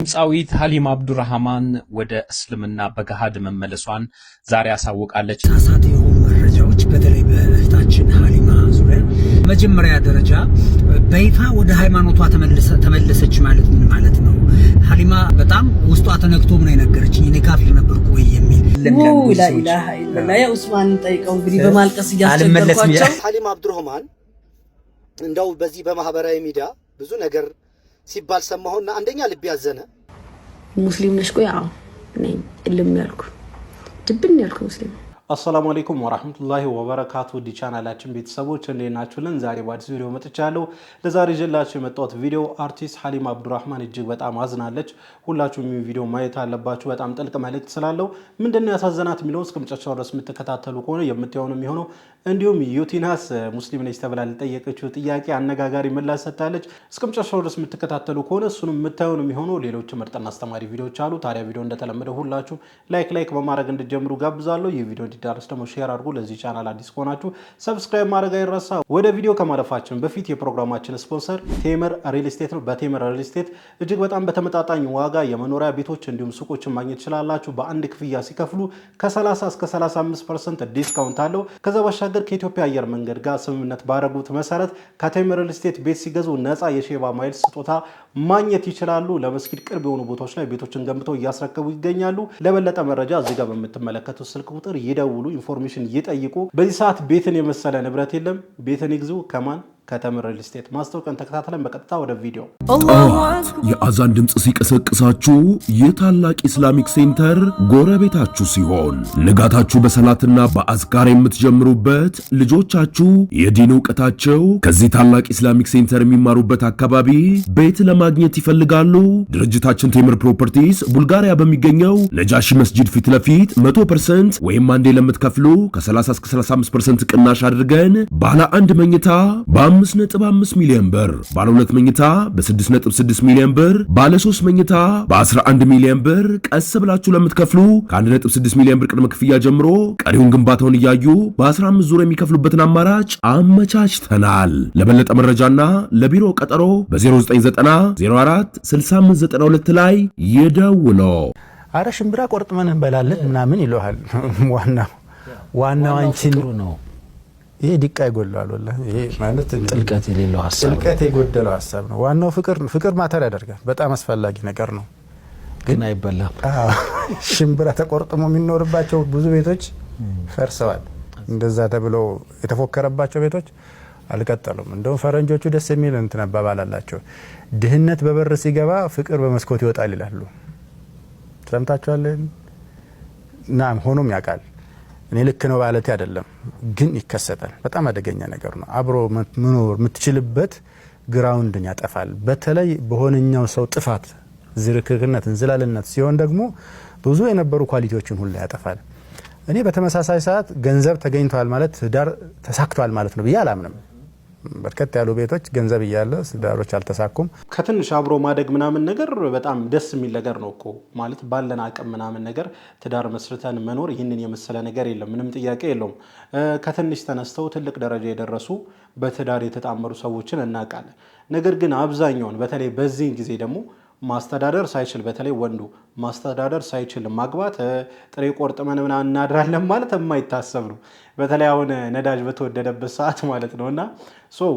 ድምፃዊት ሀሊማ አብዱራህማን ወደ እስልምና በገሃድ መመለሷን ዛሬ አሳውቃለች። ሳሳት የሆኑ መረጃዎች በተለይ በእህታችን ሀሊማ ዙሪያ መጀመሪያ ደረጃ በይፋ ወደ ሃይማኖቷ ተመለሰች ማለት ምን ማለት ነው? ሀሊማ በጣም ውስጧ ተነክቶ ምን የነገረችኝ እኔ ካፊር ነበርኩ ወይ የሚል ላ ኢላሃ ኢላላህ ያ ኡስማን ጠይቀው እንግዲህ በማልቀስ ያስቸገርኳቸው ሀሊማ አብዱራህማን እንደው በዚህ በማህበራዊ ሚዲያ ብዙ ነገር ሲባል ሰማሁና አንደኛ ልብ ያዘነ ሙስሊም ነሽ ቆይ አዎ ነኝ እልም ያልኩ ድብን ያልኩ ሙስሊም። አሰላሙ አለይኩም ወራህመቱላሂ ወበረካቱ ዲ ቻናላችን ቤተሰቦች እንደናችሁልን ዛሬ በአዲስ ቪዲዮ መጥቻለሁ። ለዛሬ ጀላችሁ የመጣሁት ቪዲዮ አርቲስት ሀሊማ አብዱራህማን እጅግ በጣም አዝናለች። ሁላችሁም ይሄን ቪዲዮ ማየት አለባችሁ። በጣም ጥልቅ መልእክት ስላለው ምንድነው ያሳዘናት የሚለው እስከመጨረሻው ድረስ የምትከታተሉ ከሆነ የምትሆነው የሚሆነው እንዲሁም ዩቲናስ ሙስሊም ነች ተብላ ለጠየቀችው ጥያቄ አነጋጋሪ ምላሽ ሰጥታለች። እስከመጨረሻው ድረስ የምትከታተሉ ከሆነ እሱንም የምታዩን የሚሆነው ሌሎች ምርጥና አስተማሪ ቪዲዮዎች አሉ። ታዲያ ቪዲዮ እንደተለመደው ሁላችሁ ላይክ በማድረግ እንድትጀምሩ ጋብዛለሁ። ይህ ቪዲዮ ዳርስ ደግሞ ሼር አድርጉ። ለዚህ ቻናል አዲስ ከሆናችሁ ሰብስክራይብ ማድረግ አይረሳ። ወደ ቪዲዮ ከማለፋችን በፊት የፕሮግራማችን ስፖንሰር ቴምር ሪል ስቴት ነው። በቴምር ሪል ስቴት እጅግ በጣም በተመጣጣኝ ዋጋ የመኖሪያ ቤቶች እንዲሁም ሱቆችን ማግኘት ይችላላችሁ። በአንድ ክፍያ ሲከፍሉ ከ30 እስከ 35% ዲስካውንት አለው። ከዛ ባሻገር ከኢትዮጵያ አየር መንገድ ጋር ስምምነት ባደረጉት መሰረት ከቴምር ሪል ስቴት ቤት ሲገዙ ነፃ የሼባ ማይል ስጦታ ማግኘት ይችላሉ። ለመስጊድ ቅርብ የሆኑ ቦታዎች ላይ ቤቶችን ገንብተው እያስረከቡ ይገኛሉ። ለበለጠ መረጃ እዚህ ጋር በምትመለከቱት ስልክ ቁጥር ይደውሉ፣ ኢንፎርሜሽን ይጠይቁ። በዚህ ሰዓት ቤትን የመሰለ ንብረት የለም። ቤትን ይግዙ። ከማን ከተምር ሪል ስቴት። ማስታወቂያን ተከታተለን በቀጥታ ወደ ቪዲዮ። የአዛን ድምጽ ሲቀሰቅሳችሁ የታላቅ ኢስላሚክ ሴንተር ጎረቤታችሁ ሲሆን ንጋታችሁ በሰላትና በአዝካር የምትጀምሩበት ልጆቻችሁ የዲን ዕውቀታቸው ከዚህ ታላቅ ኢስላሚክ ሴንተር የሚማሩበት አካባቢ ቤት ለማግኘት ይፈልጋሉ? ድርጅታችን ቴምር ፕሮፐርቲስ ቡልጋሪያ በሚገኘው ነጃሺ መስጂድ ፊት ለፊት 100% ወይም አንዴ ለምትከፍሉ ከ30 እስከ 35% ቅናሽ አድርገን ባለ አንድ መኝታ በ5.5 ሚሊዮን ብር፣ ባለ 2 መኝታ በ6.6 ሚሊዮን ብር፣ ባለ 3 መኝታ በ11 ሚሊዮን ብር ቀስ ብላችሁ ለምትከፍሉ ከ1.6 ሚሊዮን ብር ቅድመ ክፍያ ጀምሮ ቀሪውን ግንባታውን እያዩ በ15 ዙር የሚከፍሉበትን አማራጭ አመቻችተናል። ለበለጠ መረጃና ለቢሮ ቀጠሮ በ0990 04 6592 ላይ ይደውሉ። አረ ሽምብራ ቆርጥመን እንበላለን ምናምን ይለዋል። ዋናው አንቺን ነው። ይሄ ዲቃ ይጎላል። ወላሂ ይሄ ማለት ጥልቀት የጎደለው ሐሳብ ነው። ዋናው ፍቅር ማተር ያደርጋል። በጣም አስፈላጊ ነገር ነው፣ ግን አይበላም። ሽምብራ ተቆርጥሞ የሚኖርባቸው ብዙ ቤቶች ፈርሰዋል። እንደዛ ተብሎ የተፎከረባቸው ቤቶች አልቀጠሉም። እንደውም ፈረንጆቹ ደስ የሚል እንትን አባባል አላቸው። ድህነት በበር ሲገባ ፍቅር በመስኮት ይወጣል ይላሉ። ሰምታችኋል? ናም ሆኖም ያውቃል። እኔ ልክ ነው ማለት አይደለም፣ ግን ይከሰታል። በጣም አደገኛ ነገር ነው። አብሮ መኖር የምትችልበት ግራውንድን ያጠፋል። በተለይ በሆነኛው ሰው ጥፋት፣ ዝርክርክነት፣ እንዝላልነት ሲሆን ደግሞ ብዙ የነበሩ ኳሊቲዎችን ሁሉ ያጠፋል። እኔ በተመሳሳይ ሰዓት ገንዘብ ተገኝቷል ማለት ዳር ተሳክቷል ማለት ነው ብዬ አላምንም። በርከት ያሉ ቤቶች ገንዘብ እያለ ዳሮች አልተሳኩም። ከትንሽ አብሮ ማደግ ምናምን ነገር በጣም ደስ የሚል ነገር ነው እኮ ማለት ባለን አቅም ምናምን ነገር ትዳር መስርተን መኖር ይህንን የመሰለ ነገር የለም። ምንም ጥያቄ የለውም። ከትንሽ ተነስተው ትልቅ ደረጃ የደረሱ በትዳር የተጣመሩ ሰዎችን እናውቃለን። ነገር ግን አብዛኛውን በተለይ በዚህን ጊዜ ደግሞ ማስተዳደር ሳይችል በተለይ ወንዱ ማስተዳደር ሳይችል ማግባት ጥሬ ቆርጥመን ምናምን እናድራለን ማለት የማይታሰብ ነው። በተለይ አሁን ነዳጅ በተወደደበት ሰዓት ማለት ነውና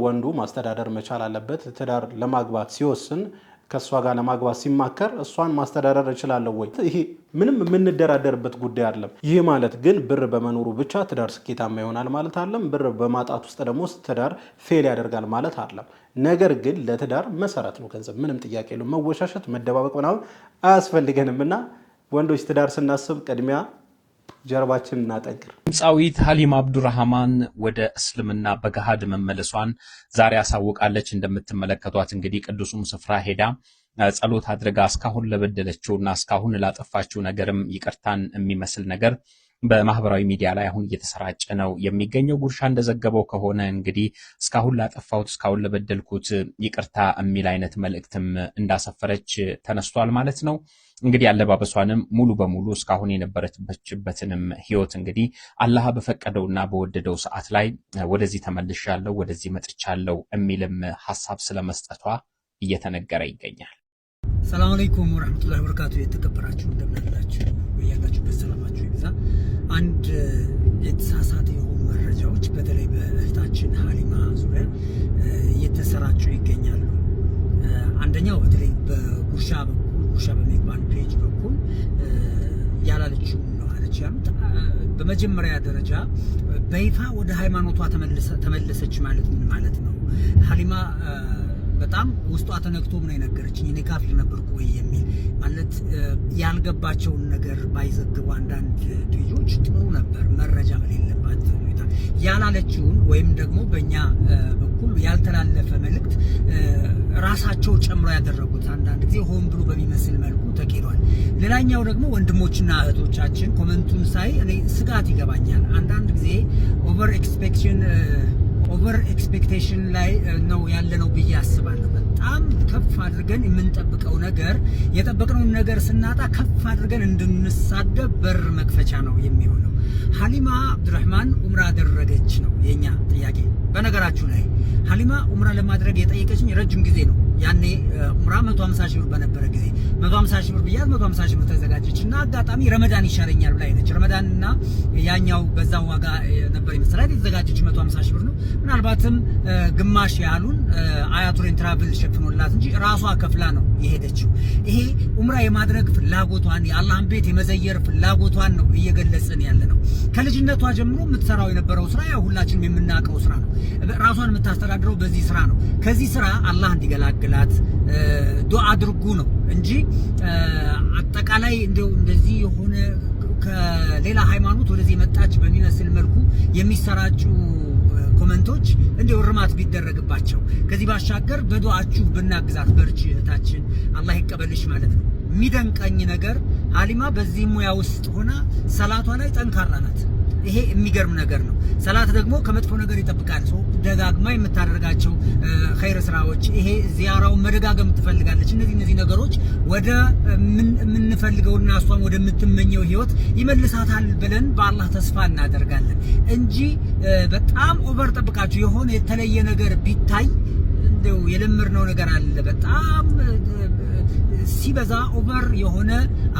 ወንዱ ማስተዳደር መቻል አለበት። ትዳር ለማግባት ሲወስን ከሷ ጋር ለማግባት ሲማከር እሷን ማስተዳደር እችላለሁ ወይ? ይሄ ምንም የምንደራደርበት ጉዳይ አይደለም። ይህ ማለት ግን ብር በመኖሩ ብቻ ትዳር ስኬታማ ይሆናል ማለት አይደለም። ብር በማጣት ውስጥ ደግሞ ትዳር ፌል ያደርጋል ማለት አይደለም። ነገር ግን ለትዳር መሰረት ነው ገንዘብ። ምንም ጥያቄ የለውም። መወሻሸት፣ መደባበቅ ምናምን አያስፈልገንምና ወንዶች ትዳር ስናስብ ቅድሚያ ጀርባችን እናጠንክር። ድምፃዊት ሀሊማ አብዱራህማን ወደ እስልምና በገሃድ መመለሷን ዛሬ አሳውቃለች። እንደምትመለከቷት እንግዲህ ቅዱሱም ስፍራ ሄዳ ጸሎት አድርጋ እስካሁን ለበደለችውና እስካሁን ላጠፋችው ነገርም ይቅርታን የሚመስል ነገር በማህበራዊ ሚዲያ ላይ አሁን እየተሰራጨ ነው የሚገኘው። ጉርሻ እንደዘገበው ከሆነ እንግዲህ እስካሁን ላጠፋሁት እስካሁን ለበደልኩት ይቅርታ የሚል አይነት መልእክትም እንዳሰፈረች ተነስቷል ማለት ነው። እንግዲህ አለባበሷንም ሙሉ በሙሉ እስካሁን የነበረችበትንም ህይወት እንግዲህ አላህ በፈቀደውና በወደደው ሰዓት ላይ ወደዚህ ተመልሻለሁ፣ ወደዚህ መጥቻለሁ የሚልም ሐሳብ ስለመስጠቷ እየተነገረ ይገኛል። ሰላም አለይኩም ወራህመቱላሂ ወበረካቱ። የተከበራችሁ እንደምናላችሁ በያላችሁበት ሰላማችሁ ይብዛ። አንድ የተሳሳተ የሆኑ መረጃዎች በተለይ በእህታችን ሀሊማ ዙሪያ እየተሰራጩ ይገኛሉ። አንደኛው በተለይ በጉርሻ በሚባል ፔጅ በኩል ያላለችው ነው አለች ያሉት። በመጀመሪያ ደረጃ በይፋ ወደ ሃይማኖቷ ተመለሰች ማለት ምን ማለት ነው? ሀሊማ በጣም ውስጧ ተነክቶ ምን የነገረችኝ እኔ ካፊር ነበርኩ ወይ የሚል ማለት ያልገባቸውን ነገር ባይዘግቡ አንዳንድ ልጆች ጥሩ ነበር። መረጃ በሌለባት ሁኔታ ያላለችውን ወይም ደግሞ በእኛ በኩል ያልተላለፈ መልእክት ራሳቸው ጨምሮ ያደረጉት አንዳንድ ጊዜ ሆን ብሎ በሚመስል መልኩ ተኬዷል። ሌላኛው ደግሞ ወንድሞችና እህቶቻችን ኮመንቱን ሳይ እኔ ስጋት ይገባኛል። አንዳንድ ጊዜ ኦቨር ኤክስፔክቴሽን ላይ ነው ያለነው ብዬ አስባለሁ። በጣም ከፍ አድርገን የምንጠብቀው ነገር የጠበቅነውን ነገር ስናጣ ከፍ አድርገን እንድንሳደብ በር መክፈቻ ነው የሚሆነው። ሀሊማ አብዱራህማን ኡምራ አደረገች ነው የኛ ጥያቄ። በነገራችሁ ላይ ሀሊማ ኡምራ ለማድረግ የጠየቀችኝ ረጅም ጊዜ ነው። ያኔ ኡምራ 150 ሺህ ብር በነበረ ጊዜ 150 ሺህ ብር ብያት 150 ሺህ ብር ተዘጋጀች እና አጋጣሚ ረመዳን ይሻለኛል ብላ አይነች። ረመዳንና ያኛው በዛው ዋጋ ነበር ይመስላል የተዘጋጀች 150 ሺህ ብር ነው። ምናልባትም ግማሽ ያሉን አያቱሬን ትራቭል ሸፍኖላት እንጂ ራሷ ከፍላ ነው የሄደችው። ይሄ ኡምራ የማድረግ ፍላጎቷን የአላህን ቤት የመዘየር ፍላጎቷን ነው እየገለጽን ያለ ነው። ከልጅነቷ ጀምሮ የምትሰራው የነበረው ስራ ያው ሁላችንም የምናውቀው ስራ ነው። ራሷን የምታስተዳድረው በዚህ ስራ ነው። ከዚህ ስራ አላህ እንዲገላግላት ዱዓ አድርጉ ነው እንጂ አጠቃላይ እንደዚህ የሆነ ከሌላ ሃይማኖት ወደዚህ መጣች በሚመስል መልኩ የሚሰራጩ ኮመንቶች እንደው እርማት ቢደረግባቸው። ከዚህ ባሻገር በዱዓችሁ ብናግዛት በርቺ እህታችን አላህ ይቀበልሽ ማለት ነው። የሚደንቀኝ ነገር ሀሊማ በዚህ ሙያ ውስጥ ሆና ሰላቷ ላይ ጠንካራ ናት። ይሄ የሚገርም ነገር ነው። ሰላት ደግሞ ከመጥፎ ነገር ይጠብቃል። ሰው ደጋግማ የምታደርጋቸው ኸይር ስራዎች፣ ይሄ ዚያራውን መደጋገም ትፈልጋለች። እነዚህ ነገሮች ወደ የምንፈልገውና እሷም ወደምትመኘው ህይወት ይመልሳታል ብለን በአላህ ተስፋ እናደርጋለን እንጂ በጣም ኦቨር ጠብቃችሁ የሆነ የተለየ ነገር ቢታይ እንደው የለመድነው ነገር አለ። በጣም ሲበዛ ኦቨር የሆነ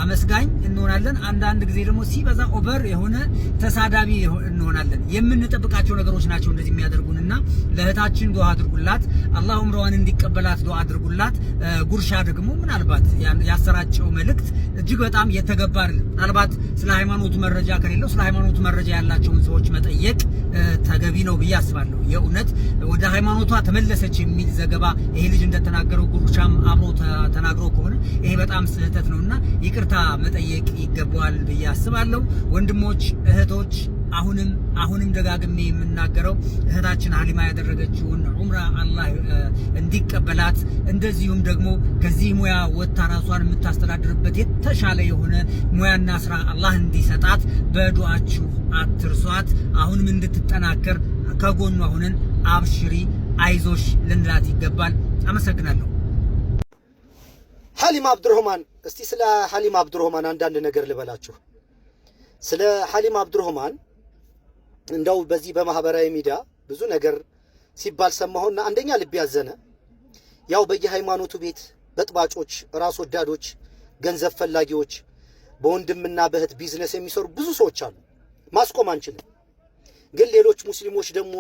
አመስጋኝ እንሆናለን። አንዳንድ ጊዜ ደግሞ ሲበዛ ኦቨር የሆነ ተሳዳቢ እንሆናለን። የምንጠብቃቸው ነገሮች ናቸው እንደዚህ የሚያደርጉንና ለእህታችን ዱዓ አድርጉላት፣ አላህ ዑምራዋን እንዲቀበላት ዱዓ አድርጉላት። ጉርሻ ደግሞ ምናልባት ያሰራጨው መልእክት እጅግ በጣም የተገባ አይደለም። ምናልባት ስለ ሃይማኖቱ መረጃ ከሌለው ስለ ሃይማኖቱ መረጃ ያላቸውን ሰዎች መጠየቅ ተገቢ ነው ብዬ አስባለሁ። የእውነት ወደ ሃይማኖቷ ተመለሰች የሚል ዘገባ ይሄ ልጅ እንደተናገረው ጉርሻም አብሮ ተናግሮ ከሆነ ይሄ በጣም ስህተት ነውና ይቅርታ መጠየቅ ይገባዋል ብዬ አስባለሁ። ወንድሞች እህቶች፣ አሁንም ደጋግሜ የምናገረው እህታችን ሀሊማ ያደረገችውን ዑምራ አላህ እንዲቀበላት፣ እንደዚሁም ደግሞ ከዚህ ሙያ ወጥታ ራሷን የምታስተዳድርበት የተሻለ የሆነ ሙያና ስራ አላህ እንዲሰጣት በዱዓችሁ አትርሷት። አሁንም እንድትጠናከር ከጎኗ ሆነን አብሽሪ አይዞሽ ልንላት ይገባል። አመሰግናለሁ። ሀሊማ አብዱራህማን፣ እስቲ ስለ ሀሊማ አብዱራህማን አንዳንድ ነገር ልበላችሁ። ስለ ሀሊማ አብዱራህማን እንደው በዚህ በማህበራዊ ሚዲያ ብዙ ነገር ሲባል ሰማሁና አንደኛ ልብ ያዘነ። ያው በየሃይማኖቱ ቤት በጥባጮች፣ ራስ ወዳዶች፣ ገንዘብ ፈላጊዎች፣ በወንድምና በእህት ቢዝነስ የሚሰሩ ብዙ ሰዎች አሉ። ማስቆም አንችልም። ግን ሌሎች ሙስሊሞች ደግሞ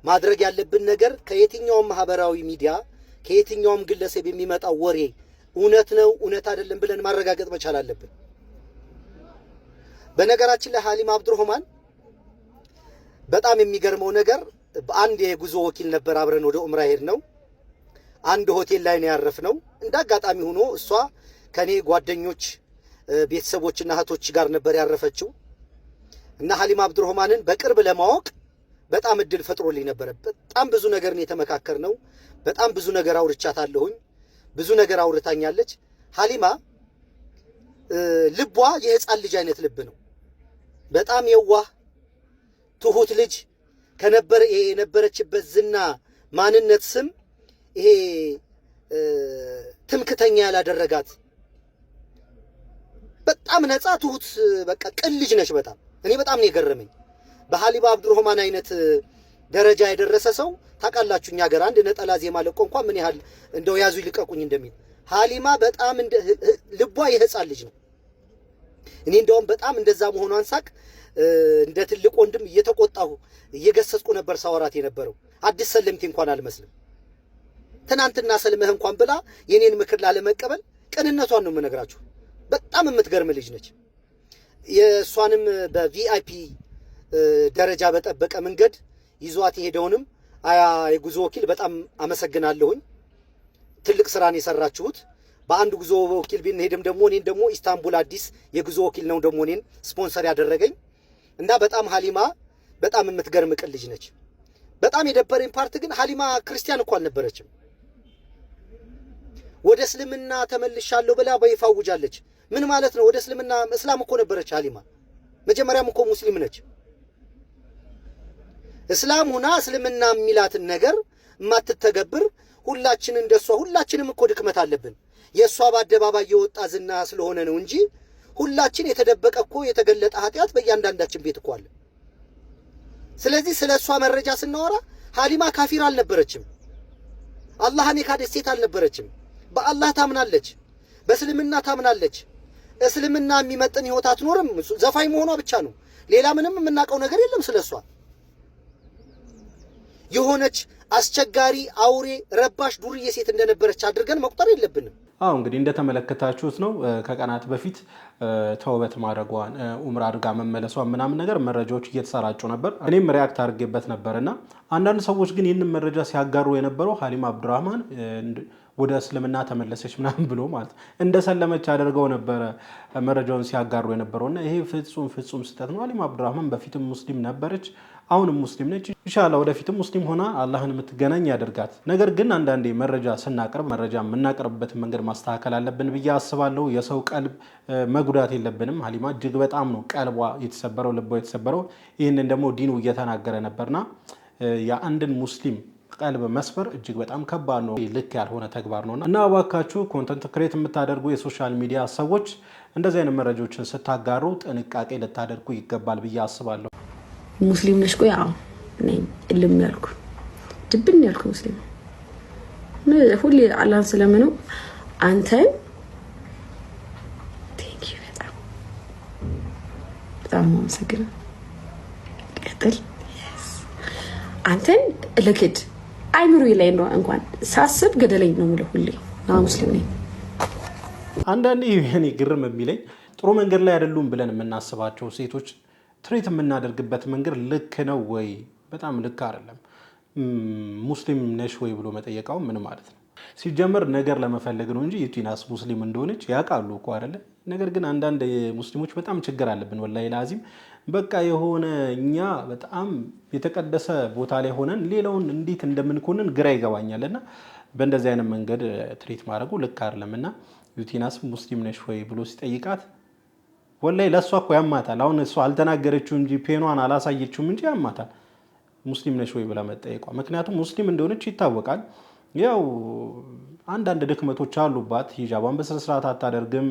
ማድረግ ያለብን ነገር ከየትኛውም ማህበራዊ ሚዲያ ከየትኛውም ግለሰብ የሚመጣው ወሬ እውነት ነው እውነት አይደለም ብለን ማረጋገጥ መቻል አለብን። በነገራችን ላይ ሀሊማ አብዱራህማን በጣም የሚገርመው ነገር በአንድ የጉዞ ወኪል ነበር አብረን ወደ ኡምራ ሄድ ነው። አንድ ሆቴል ላይ ነው ያረፍነው። እንዳጋጣሚ ሆኖ እሷ ከኔ ጓደኞች ቤተሰቦችና እህቶች ጋር ነበር ያረፈችው እና ሀሊማ አብዱራህማንን በቅርብ ለማወቅ በጣም እድል ፈጥሮልኝ ነበር። በጣም ብዙ ነገር ነው የተመካከርነው። በጣም ብዙ ነገር አውርቻታለሁኝ። ብዙ ነገር አውርታኛለች። ሀሊማ ልቧ የህፃን ልጅ አይነት ልብ ነው። በጣም የዋህ ትሁት ልጅ ከነበረ የነበረችበት ዝና ማንነት ስም ይሄ ትምክተኛ ያላደረጋት በጣም ነፃ ትሁት በቃ ቅን ልጅ ነች። በጣም እኔ በጣም ነው የገረመኝ። በሀሊማ አብዱራህማን አይነት ደረጃ የደረሰ ሰው ታውቃላችሁ፣ እኛ ሀገር አንድ ነጠላ ዜማ ለቆ እንኳን ምን ያህል እንደው ያዙ ይልቀቁኝ እንደሚል ሀሊማ በጣም እንደ ልቧ የህፃን ልጅ ነው። እኔ እንደውም በጣም እንደዛ መሆኗን ሳቅ እንደ ትልቅ ወንድም እየተቆጣሁ እየገሰጽኩ ነበር ሳወራት የነበረው። አዲስ ሰለምቴ እንኳን አልመስልም። ትናንትና ሰልመህ እንኳን ብላ የኔን ምክር ላለመቀበል ቅንነቷን ነው የምነግራችሁ። በጣም የምትገርም ልጅ ነች። የእሷንም በቪአይፒ ደረጃ በጠበቀ መንገድ ይዟት የሄደውንም የጉዞ ወኪል በጣም አመሰግናለሁኝ። ትልቅ ስራን የሰራችሁት። በአንድ ጉዞ ወኪል ብንሄድም ደግሞ እኔን ደግሞ ኢስታንቡል አዲስ የጉዞ ወኪል ነው ደግሞ እኔን ስፖንሰር ያደረገኝ እና በጣም ሀሊማ በጣም የምትገርም ቅን ልጅ ነች። በጣም የደበረኝ ፓርት ግን ሀሊማ ክርስቲያን እኮ አልነበረችም። ወደ እስልምና ተመልሻለሁ ብላ በይፋ አውጃለች። ምን ማለት ነው? ወደ እስልምና እስላም እኮ ነበረች ሀሊማ። መጀመሪያም እኮ ሙስሊም ነች። እስላም ሆና እስልምና የሚላትን ነገር ማትተገብር ሁላችን እንደሷ ሁላችንም እኮ ድክመት አለብን። የሷ በአደባባይ የወጣ ዝና ስለሆነ ነው እንጂ ሁላችን የተደበቀ እኮ የተገለጠ ኃጢአት በእያንዳንዳችን ቤት እኮ አለ። ስለዚህ ስለሷ መረጃ ስናወራ ሀሊማ ካፊር አልነበረችም። አላህን የካደች ሴት አልነበረችም። በአላህ ታምናለች፣ በእስልምና ታምናለች። እስልምና የሚመጥን ህይወት አትኖርም። ዘፋኝ መሆኗ ብቻ ነው። ሌላ ምንም የምናውቀው ነገር የለም ስለሷ። የሆነች አስቸጋሪ አውሬ ረባሽ ዱርዬ ሴት እንደነበረች አድርገን መቁጠር የለብንም። እንግዲህ እንደተመለከታችሁት ነው ከቀናት በፊት ተውበት ማድረጓን ኡምራ አድርጋ መመለሷን ምናምን ነገር መረጃዎች እየተሰራጩ ነበር። እኔም ሪያክት አድርጌበት ነበርና አንዳንድ ሰዎች ግን ይህንን መረጃ ሲያጋሩ የነበረው ሀሊማ አብዱራህማን ወደ እስልምና ተመለሰች ምናምን ብሎ ማለት እንደሰለመች አድርገው ነበር መረጃውን ሲያጋሩ የነበረውና ይሄ ፍጹም ስህተት ነው። ሀሊማ አብዱራህማን በፊትም ሙስሊም ነበረች፣ አሁንም ሙስሊም ነች። ኢንሻአላህ ወደፊትም ሙስሊም ሆና አላህን የምትገናኝ ያደርጋት። ነገር ግን አንዳንዴ መረጃ ስናቀርብ መረጃ የምናቀርብበትን መንገድ ማስተካከል አለብን ብዬ አስባለሁ። የሰው ቀልብ መጉዳት የለብንም። ሀሊማ እጅግ በጣም ነው ቀልቧ የተሰበረው፣ ልቧ የተሰበረው። ይህንን ደግሞ ዲኑ እየተናገረ ነበርና የአንድን ሙስሊም ቀልብ መስበር እጅግ በጣም ከባድ ነው፣ ልክ ያልሆነ ተግባር ነውና እና እባካችሁ ኮንተንት ክሬት የምታደርጉ የሶሻል ሚዲያ ሰዎች እንደዚህ አይነት መረጃዎችን ስታጋሩ ጥንቃቄ ልታደርጉ ይገባል ብዬ አስባለሁ። ሙስሊም ነሽ? ቆይ አዎ ነኝ። እልም ያልኩ ድብን ያልኩ ሙስሊም ነው። ሁሌ አላህን ስለምነው አንተን ቴንክ ዩ በጣም አመሰግናለሁ። ቀጥል። አንተን ለክድ አይምሮዬ ላይ ነው እንኳን ሳስብ ገደለኝ ነው የምለው ሁሌ ነው ሙስሊም ነኝ። አንዳንዴ እኔ ግርም የሚለኝ ጥሩ መንገድ ላይ አይደሉም ብለን የምናስባቸው ሴቶች ትሪት የምናደርግበት መንገድ ልክ ነው ወይ? በጣም ልክ አይደለም። ሙስሊም ነሽ ወይ ብሎ መጠየቃው ምን ማለት ነው? ሲጀመር ነገር ለመፈለግ ነው እንጂ ዩቲናስ ሙስሊም እንደሆነች ያውቃሉ እኮ አይደለ? ነገር ግን አንዳንድ ሙስሊሞች በጣም ችግር አለብን ወላሂ ላዚም። በቃ የሆነ እኛ በጣም የተቀደሰ ቦታ ላይ ሆነን ሌላውን እንዴት እንደምንኮንን ግራ ይገባኛልና በእንደዚህ አይነት መንገድ ትሪት ማድረጉ ልክ አይደለምና ዩቲናስ ሙስሊም ነሽ ወይ ብሎ ሲጠይቃት ወላሂ ለሷ እኮ ያማታል። አሁን እሷ አልተናገረችው እንጂ ፔኗን አላሳየችውም እንጂ ያማታል ሙስሊም ነሽ ወይ ብላ መጠየቋ። ምክንያቱም ሙስሊም እንደሆነች ይታወቃል። ያው አንዳንድ ድክመቶች አሉባት። ሂጃቧን በስነ ስርዓት አታደርግም።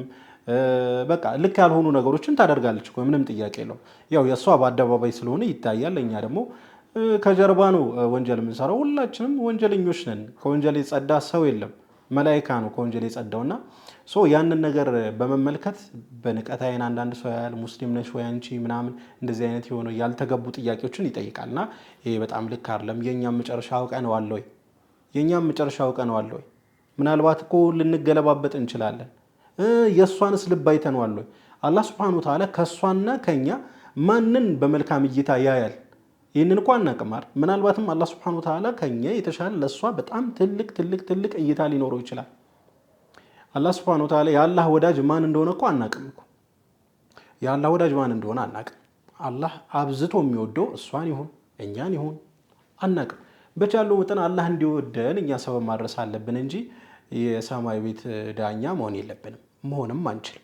በቃ ልክ ያልሆኑ ነገሮችን ታደርጋለች እኮ ምንም ጥያቄ የለው። ያው የሷ በአደባባይ ስለሆነ ይታያል። እኛ ደግሞ ከጀርባ ነው ወንጀል የምንሰራው። ሁላችንም ወንጀለኞች ነን። ከወንጀል የጸዳ ሰው የለም። መላእክት ነው ከወንጀል የጸዳውና ያንን ነገር በመመልከት በንቀት አይን አንዳንድ ሰው ያያል። ሙስሊም ነሽ ወይ አንቺ ምናምን እንደዚህ አይነት የሆነ ያልተገቡ ጥያቄዎችን ይጠይቃልና ይሄ በጣም ልክ አይደለም። የኛም መጨረሻ አውቀነዋል ወይ? የኛም መጨረሻ አውቀነዋል ወይ? ምናልባት እኮ ልንገለባበጥ እንችላለን። የሷንስ ልብ አይተነዋል ወይ? አላህ Subhanahu Wa Ta'ala ከሷና ከኛ ማንን በመልካም እይታ ያያል? ይህንን እኮ አናቅማር። ምናልባትም አላህ Subhanahu Wa Ta'ala ከኛ የተሻለ ለሷ በጣም ትልቅ እይታ ሊኖረው ይችላል። አላህ Subhanahu Wa Ta'ala የአላህ ወዳጅ ማን እንደሆነ እኮ አናቅም እኮ። የአላህ ወዳጅ ማን እንደሆነ አናቅም። አላህ አብዝቶ የሚወደው እሷን ይሁን እኛን ይሁን አናቅም። በቻለው መጠን አላህ እንዲወደን እኛ ሰበብ ማድረስ አለብን እንጂ የሰማይ ቤት ዳኛ መሆን የለብንም፣ መሆንም አንችልም።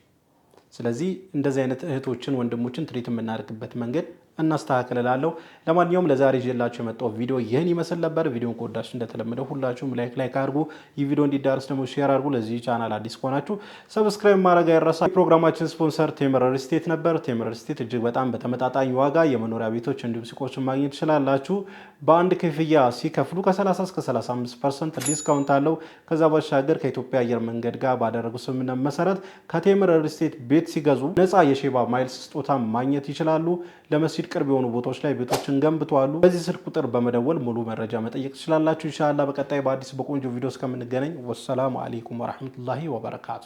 ስለዚህ እንደዚህ አይነት እህቶችን ወንድሞችን ትሪት የምናደርግበት መንገድ እናስተካክላለሁ። ለማንኛውም ለዛሬ ይዤላችሁ የመጣው ቪዲዮ ይህን ይመስል ነበር። ቪዲዮን ከወዳችሁ እንደተለመደው ሁላችሁም ላይክ አድርጉ። ይህ ቪዲዮ እንዲዳረስ ደግሞ ሼር አድርጉ። ለዚህ ቻናል አዲስ ከሆናችሁ ሰብስክራይብ ማድረግ አይረሳ። የፕሮግራማችን ስፖንሰር ቴምር ሪል ስቴት ነበር። ቴምር ሪል ስቴት እጅግ በጣም በተመጣጣኝ ዋጋ የመኖሪያ ቤቶች እንዲሁም ሱቆችን ማግኘት ትችላላችሁ። በአንድ ክፍያ ሲከፍሉ ከ30 እስከ 35% ዲስካውንት አለው። ከዛ ባሻገር ከኢትዮጵያ አየር መንገድ ጋር ባደረጉ ስምምነት መሰረት ከቴምር ሪል ስቴት ቤት ሲገዙ ነፃ የሼባ ማይልስ ስጦታ ማግኘት ይችላሉ። ለመስጂድ ቅርብ የሆኑ ቦታዎች ላይ ቤቶችን ገንብተዋል። በዚህ ስልክ ቁጥር በመደወል ሙሉ መረጃ መጠየቅ ትችላላችሁ። ኢንሻአላህ በቀጣይ በአዲስ በቆንጆ ቪዲዮ እስከምንገናኝ ወሰላሙ አለይኩም ወራህመቱላሂ ወበረካቱ።